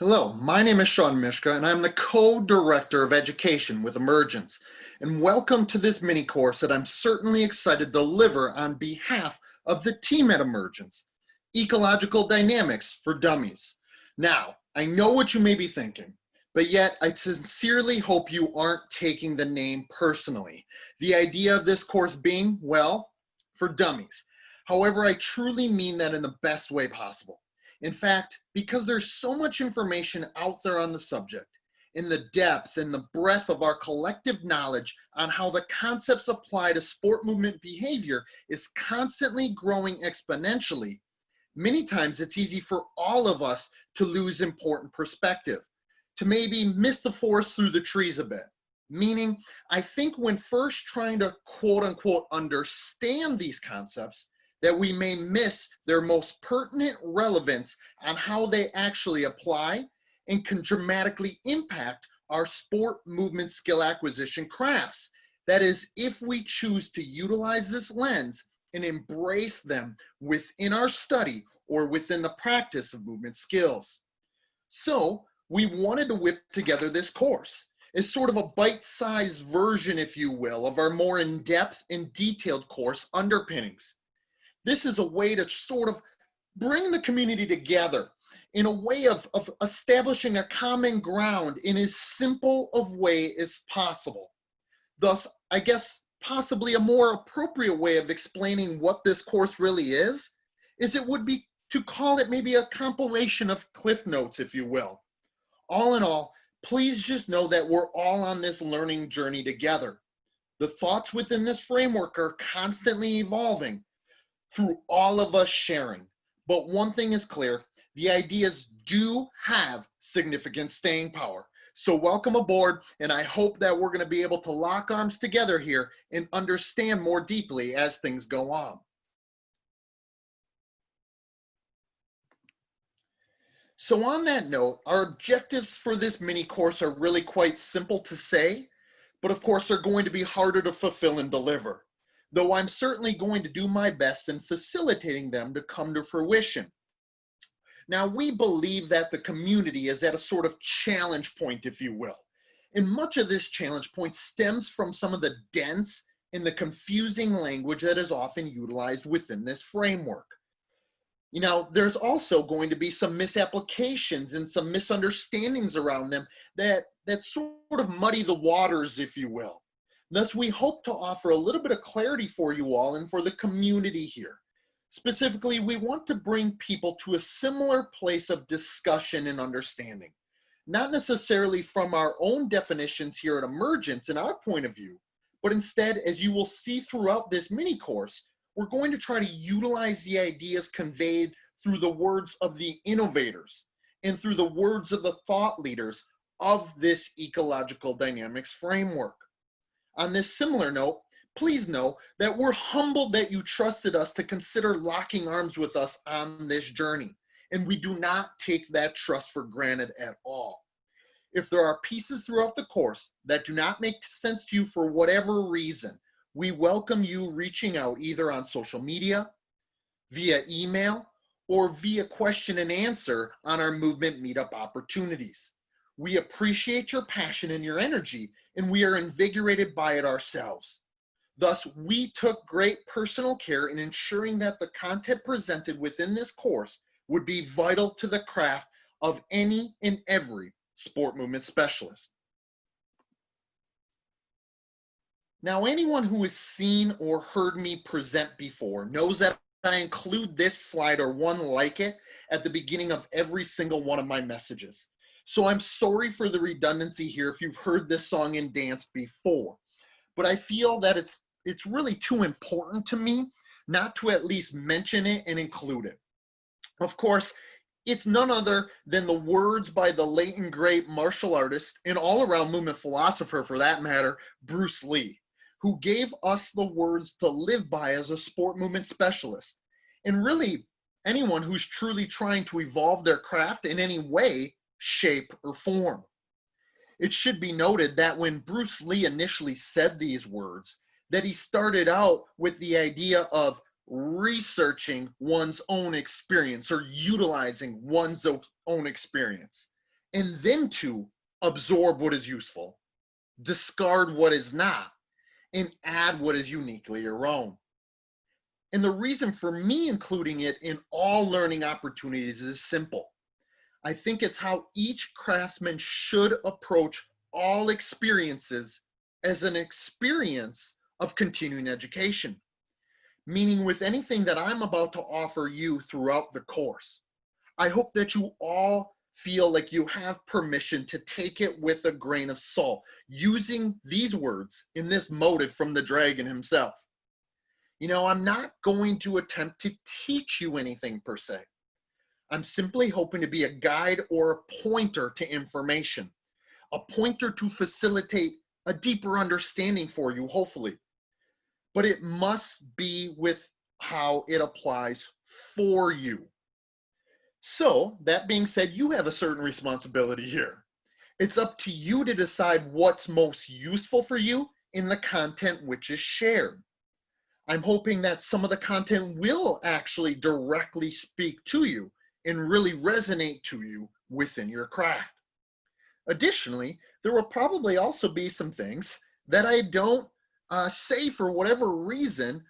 Hello, my name is Sean Mishka, and I'm the co-director of education with Emergence. And welcome to this mini course that I'm certainly excited to deliver on behalf of the team at Emergence, Ecological Dynamics for Dummies. Now, I know what you may be thinking, but yet I sincerely hope you aren't taking the name personally. The idea of this course being, well, for dummies. However, I truly mean that in the best way possible. In fact, because there's so much information out there on the subject, in the depth and the breadth of our collective knowledge on how the concepts apply to sport movement behavior is constantly growing exponentially, many times it's easy for all of us to lose important perspective, to maybe miss the forest through the trees a bit. Meaning, I think when first trying to quote unquote understand these concepts, that we may miss their most pertinent relevance on how they actually apply and can dramatically impact our sport movement skill acquisition crafts. That is, if we choose to utilize this lens and embrace them within our study or within the practice of movement skills. So we wanted to whip together this course as sort of a bite-sized version, if you will, of our more in-depth and detailed course underpinnings. This is a way to sort of bring the community together in a way of establishing a common ground in as simple of way as possible. Thus, I guess possibly a more appropriate way of explaining what this course really is it would be to call it maybe a compilation of cliff notes, if you will. All in all, please just know that we're all on this learning journey together. The thoughts within this framework are constantly evolving through all of us sharing. But one thing is clear, the ideas do have significant staying power. So welcome aboard, and I hope that we're going to be able to lock arms together here and understand more deeply as things go on. So on that note, our objectives for this mini course are really quite simple to say, but of course they're going to be harder to fulfill and deliver, though I'm certainly going to do my best in facilitating them to come to fruition. Now, we believe that the community is at a sort of challenge point, if you will. And much of this challenge point stems from some of the dense and the confusing language that is often utilized within this framework. You know, there's also going to be some misapplications and some misunderstandings around them that sort of muddy the waters, if you will. Thus, we hope to offer a little bit of clarity for you all and for the community here. Specifically, we want to bring people to a similar place of discussion and understanding, not necessarily from our own definitions here at Emergence and our point of view, but instead, as you will see throughout this mini course, we're going to try to utilize the ideas conveyed through the words of the innovators and through the words of the thought leaders of this ecological dynamics framework. On this similar note, please know that we're humbled that you trusted us to consider locking arms with us on this journey, and we do not take that trust for granted at all. If there are pieces throughout the course that do not make sense to you for whatever reason, we welcome you reaching out either on social media, via email, or via question and answer on our movement meetup opportunities. We appreciate your passion and your energy, and we are invigorated by it ourselves. Thus, we took great personal care in ensuring that the content presented within this course would be vital to the craft of any and every sport movement specialist. Now, anyone who has seen or heard me present before knows that I include this slide or one like it at the beginning of every single one of my messages. So I'm sorry for the redundancy here if you've heard this song and dance before, but I feel that it's really too important to me not to at least mention it and include it. Of course, it's none other than the words by the late and great martial artist and all-around movement philosopher, for that matter, Bruce Lee, who gave us the words to live by as a sport movement specialist. And really, anyone who's truly trying to evolve their craft in any way, shape, or form. It should be noted that when Bruce Lee initially said these words, that he started out with the idea of researching one's own experience or utilizing one's own experience. and then to absorb what is useful, discard what is not, and add what is uniquely your own. And the reason for me including it in all learning opportunities is simple. I think it's how each craftsman should approach all experiences as an experience of continuing education, meaning with anything that I'm about to offer you throughout the course. I hope that you all feel like you have permission to take it with a grain of salt, using these words in this motive from the dragon himself. I'm not going to attempt to teach you anything per se. I'm simply hoping to be a guide or a pointer to information, a pointer to facilitate a deeper understanding for you, hopefully. But it must be with how it applies for you. So, that being said, you have a certain responsibility here. It's up to you to decide what's most useful for you in the content which is shared. I'm hoping that some of the content will actually directly speak to you and really resonate to you within your craft. Additionally, there will probably also be some things that I don't say for whatever reason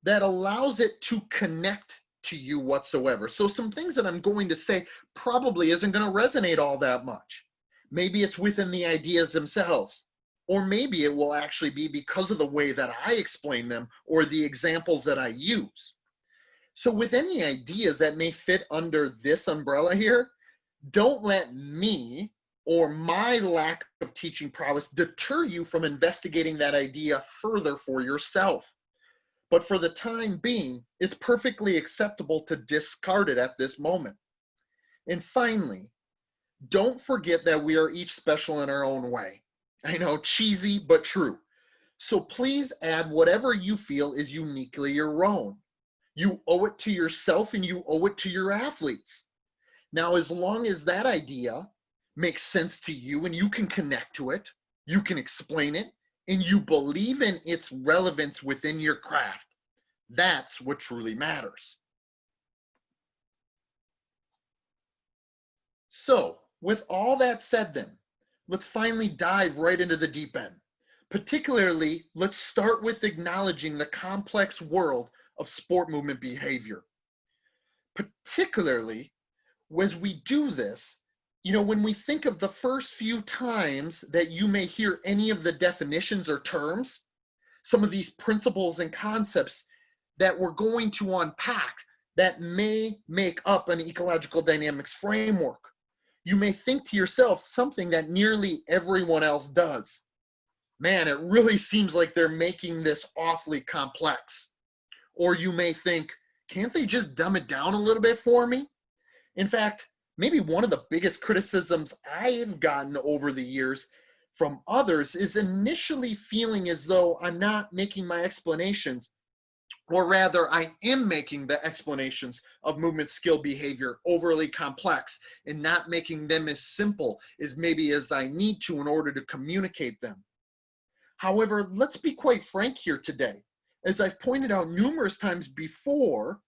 that allows it to connect to you whatsoever. So some things that I'm going to say probably isn't going to resonate all that much. Maybe it's within the ideas themselves, or maybe it will actually be because of the way that I explain them or the examples that I use. So with any ideas that may fit under this umbrella here, don't let me or my lack of teaching prowess deter you from investigating that idea further for yourself. But for the time being, it's perfectly acceptable to discard it at this moment. And finally, don't forget that we are each special in our own way. I know, cheesy, but true. So please add whatever you feel is uniquely your own. You owe it to yourself and you owe it to your athletes. Now, as long as that idea makes sense to you and you can connect to it, you can explain it, and you believe in its relevance within your craft, that's what truly matters. So, with all that said then, let's finally dive right into the deep end. Particularly, let's start with acknowledging the complex world of sport movement behavior. Particularly, as we do this, when we think of the first few times that you may hear any of the definitions or terms, some of these principles and concepts that we're going to unpack that may make up an ecological dynamics framework, you may think to yourself something that nearly everyone else does. Man, it really seems like they're making this awfully complex. Or you may think, can't they just dumb it down a little bit for me? In fact, maybe one of the biggest criticisms I've gotten over the years from others is initially feeling as though I'm not making my explanations, or rather I am making the explanations of movement skill behavior overly complex and not making them as simple as maybe as I need to in order to communicate them. However, let's be quite frank here today. As I've pointed out numerous times before,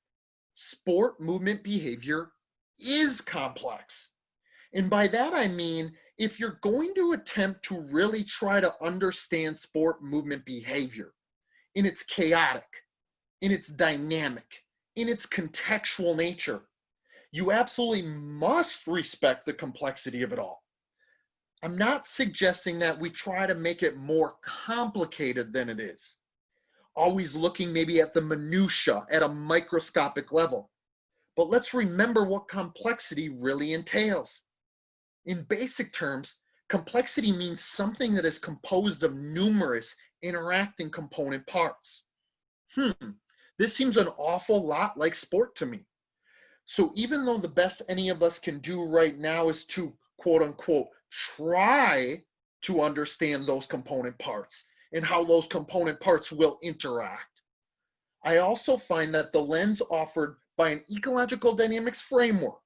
sport movement behavior is complex. And by that I mean, if you're going to attempt to really try to understand sport movement behavior in its chaotic, in its dynamic, in its contextual nature, you absolutely must respect the complexity of it all. I'm not suggesting that we try to make it more complicated than it is, always looking maybe at the minutia at a microscopic level. But let's remember what complexity really entails. In basic terms, complexity means something that is composed of numerous interacting component parts. This seems an awful lot like sport to me. So even though the best any of us can do right now is to, quote unquote, try to understand those component parts and how those component parts will interact, I also find that the lens offered by an ecological dynamics framework,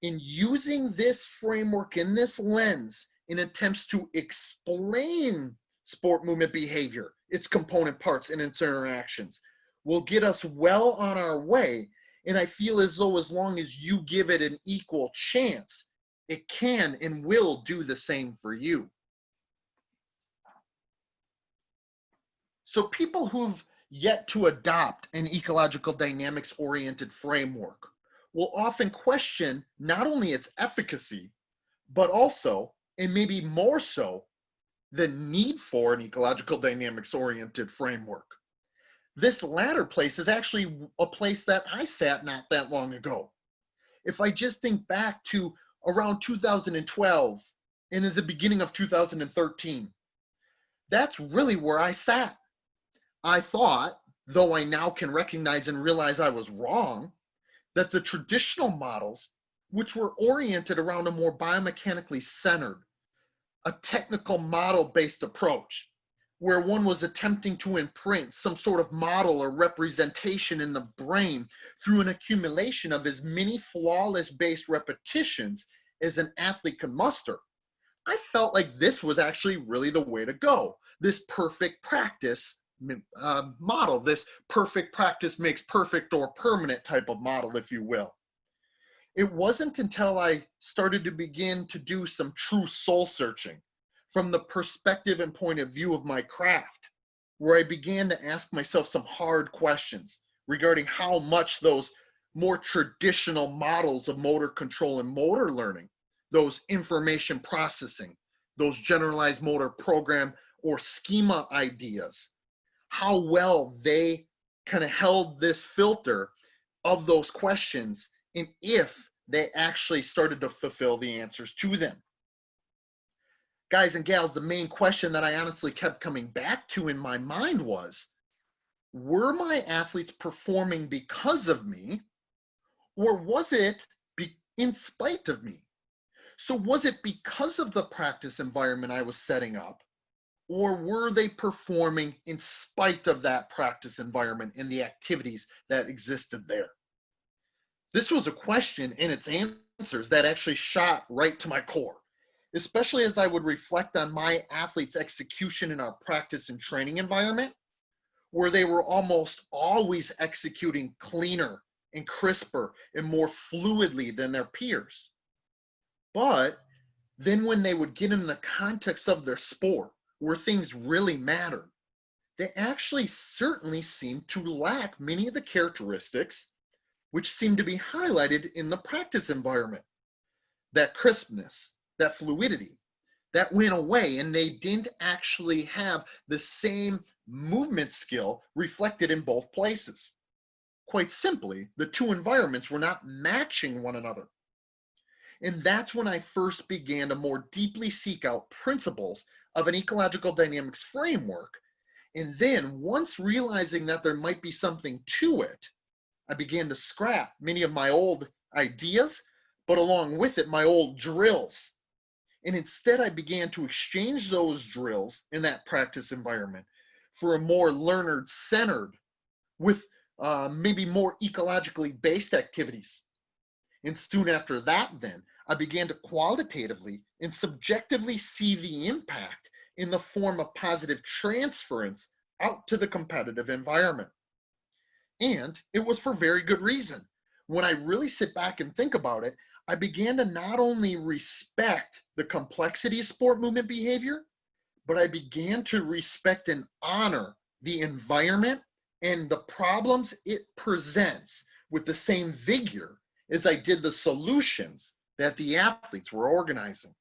in using this framework in this lens in attempts to explain sport movement behavior, its component parts and its interactions, will get us well on our way. And I feel as though as long as you give it an equal chance, it can and will do the same for you. So people who've yet to adopt an ecological dynamics oriented framework will often question not only its efficacy, but also, and maybe more so, the need for an ecological dynamics oriented framework. This latter place is actually a place that I sat not that long ago. If I just think back to around 2012 and at the beginning of 2013, that's really where I sat. I thought, though I now can recognize and realize I was wrong, that the traditional models, which were oriented around a more biomechanically centered, a technical model-based approach, where one was attempting to imprint some sort of model or representation in the brain through an accumulation of as many flawless-based repetitions as an athlete could muster. I felt like this was actually really the way to go. This perfect practice model, this perfect practice makes perfect or permanent type of model, if you will. It wasn't until I started to begin to do some true soul searching from the perspective and point of view of my craft, where I began to ask myself some hard questions regarding how much those more traditional models of motor control and motor learning, those information processing, those generalized motor program or schema ideas, how well they kind of held this filter of those questions and if they actually started to fulfill the answers to them. Guys and gals, the main question that I honestly kept coming back to in my mind was, were my athletes performing because of me, or was it in spite of me? So was it because of the practice environment I was setting up, or were they performing in spite of that practice environment and the activities that existed there? This was a question and its answers that actually shot right to my core, especially as I would reflect on my athletes' execution in our practice and training environment, where they were almost always executing cleaner and crisper and more fluidly than their peers. But then when they would get in the context of their sport, where things really mattered, they actually certainly seemed to lack many of the characteristics which seemed to be highlighted in the practice environment. That crispness, that fluidity, that went away, and they didn't actually have the same movement skill reflected in both places. Quite simply, the two environments were not matching one another. And that's when I first began to more deeply seek out principles of an ecological dynamics framework. And then once realizing that there might be something to it, I began to scrap many of my old ideas, but along with it, my old drills. And instead, I began to exchange those drills in that practice environment for a more learner-centered, with maybe more ecologically based activities. And soon after that, then, I began to qualitatively and subjectively see the impact in the form of positive transference out to the competitive environment. And it was for very good reason. When I really sit back and think about it, I began to not only respect the complexity of sport movement behavior, but I began to respect and honor the environment and the problems it presents with the same vigor as I did the solutions that the athletes were organizing.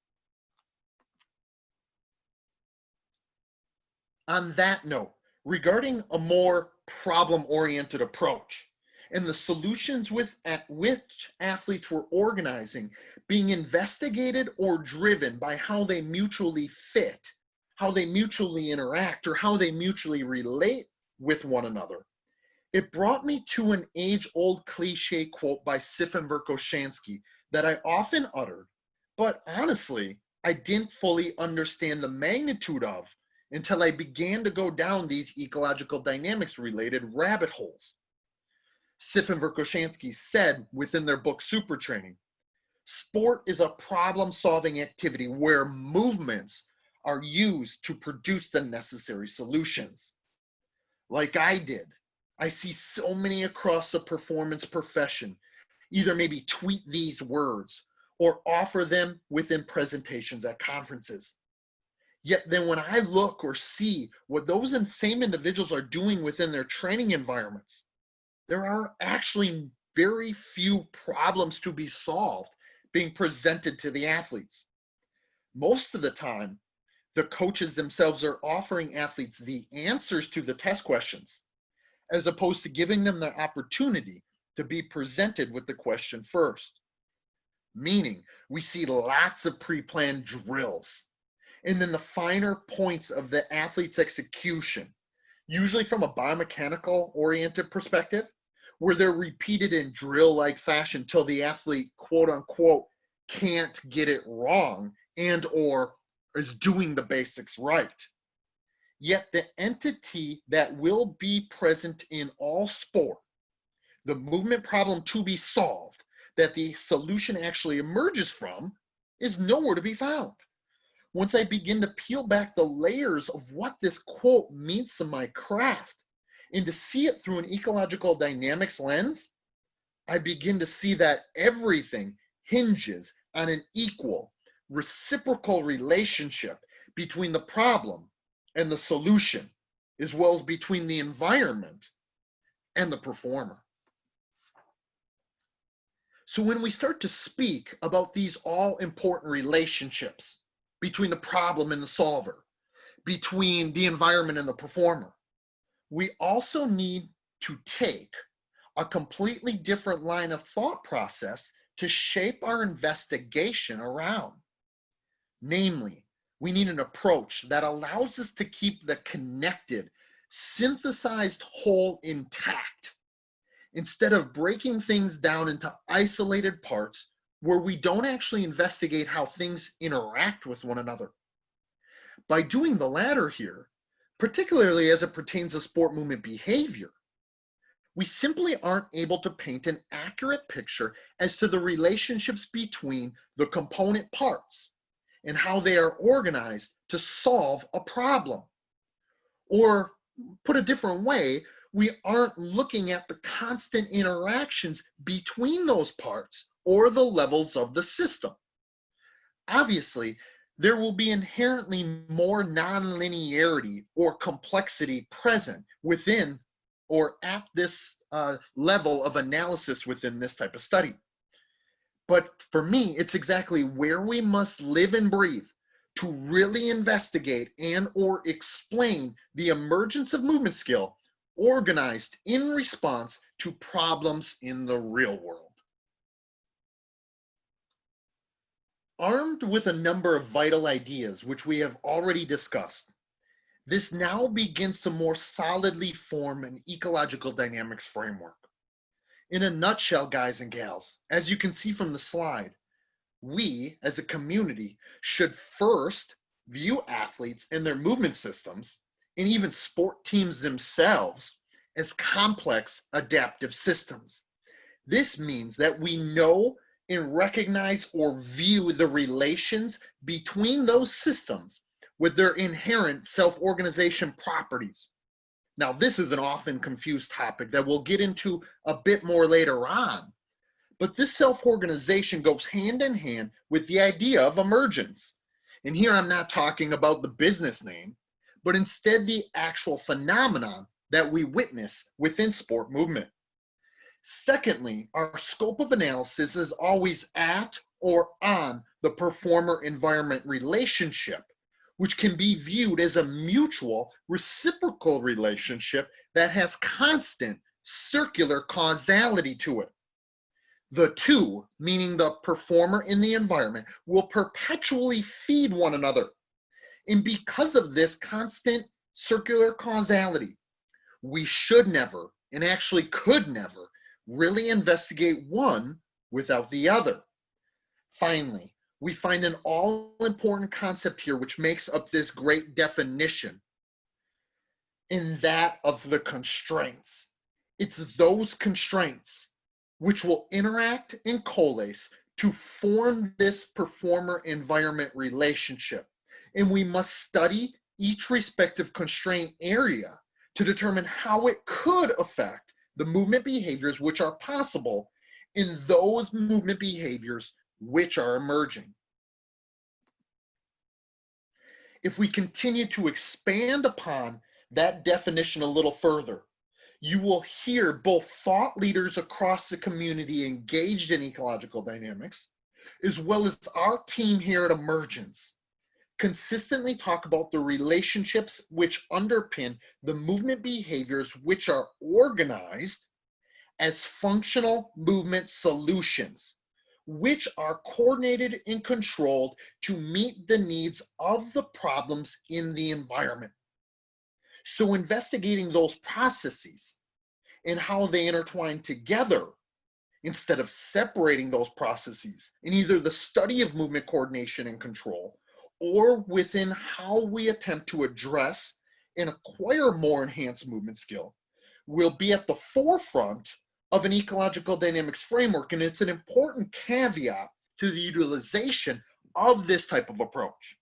On that note, regarding a more problem-oriented approach and the solutions with which athletes were organizing being investigated or driven by how they mutually fit, how they mutually interact, or how they mutually relate with one another, it brought me to an age-old cliche quote by Sifin Verkhoshansky that I often uttered, but honestly, I didn't fully understand the magnitude of until I began to go down these ecological dynamics related rabbit holes. Sifin Verkhoshansky said within their book Super Training, sport is a problem-solving activity where movements are used to produce the necessary solutions. Like I did, I see so many across the performance profession either maybe tweet these words or offer them within presentations at conferences. Yet then when I look or see what those same individuals are doing within their training environments, there are actually very few problems to be solved being presented to the athletes. Most of the time, the coaches themselves are offering athletes the answers to the test questions, as opposed to giving them the opportunity to be presented with the question first. Meaning, we see lots of pre-planned drills, and then the finer points of the athlete's execution, usually from a biomechanical oriented perspective, where they're repeated in drill-like fashion till the athlete, quote unquote, can't get it wrong and or is doing the basics right. Yet the entity that will be present in all sport, the movement problem to be solved, that the solution actually emerges from, is nowhere to be found. Once I begin to peel back the layers of what this quote means to my craft and to see it through an ecological dynamics lens, I begin to see that everything hinges on an equal, reciprocal relationship between the problem and the solution, as well as between the environment and the performer. So when we start to speak about these all important relationships between the problem and the solver, between the environment and the performer, we also need to take a completely different line of thought process to shape our investigation around. Namely, we need an approach that allows us to keep the connected, synthesized whole intact, instead of breaking things down into isolated parts where we don't actually investigate how things interact with one another. By doing the latter here, particularly as it pertains to sport movement behavior, we simply aren't able to paint an accurate picture as to the relationships between the component parts and how they are organized to solve a problem. Or put a different way, we aren't looking at the constant interactions between those parts or the levels of the system. Obviously, there will be inherently more nonlinearity or complexity present within or at this level of analysis within this type of study. But for me, it's exactly where we must live and breathe to really investigate and or explain the emergence of movement skill organized in response to problems in the real world. Armed with a number of vital ideas, which we have already discussed, this now begins to more solidly form an ecological dynamics framework. In a nutshell, guys and gals, as you can see from the slide, we as a community should first view athletes and their movement systems, and even sport teams themselves, as complex adaptive systems. This means that we know and recognize or view the relations between those systems with their inherent self-organization properties. Now, this is an often confused topic that we'll get into a bit more later on, but this self-organization goes hand in hand with the idea of emergence. And here I'm not talking about the business name, but instead the actual phenomenon that we witness within sport movement. Secondly, our scope of analysis is always at or on the performer-environment relationship, which can be viewed as a mutual reciprocal relationship that has constant circular causality to it. The two, meaning the performer and the environment, will perpetually feed one another. And because of this constant circular causality, we should never, and actually could never, really investigate one without the other. Finally, we find an all-important concept here which makes up this great definition, in that of the constraints. It's those constraints which will interact and coalesce to form this performer-environment relationship. And we must study each respective constraint area to determine how it could affect the movement behaviors which are possible in those movement behaviors which are emerging. If we continue to expand upon that definition a little further, you will hear both thought leaders across the community engaged in ecological dynamics, as well as our team here at Emergence, consistently talk about the relationships which underpin the movement behaviors which are organized as functional movement solutions, which are coordinated and controlled to meet the needs of the problems in the environment. So investigating those processes and how they intertwine together instead of separating those processes in either the study of movement coordination and control or within how we attempt to address and acquire more enhanced movement skill will be at the forefront of an ecological dynamics framework, and it's an important caveat to the utilization of this type of approach.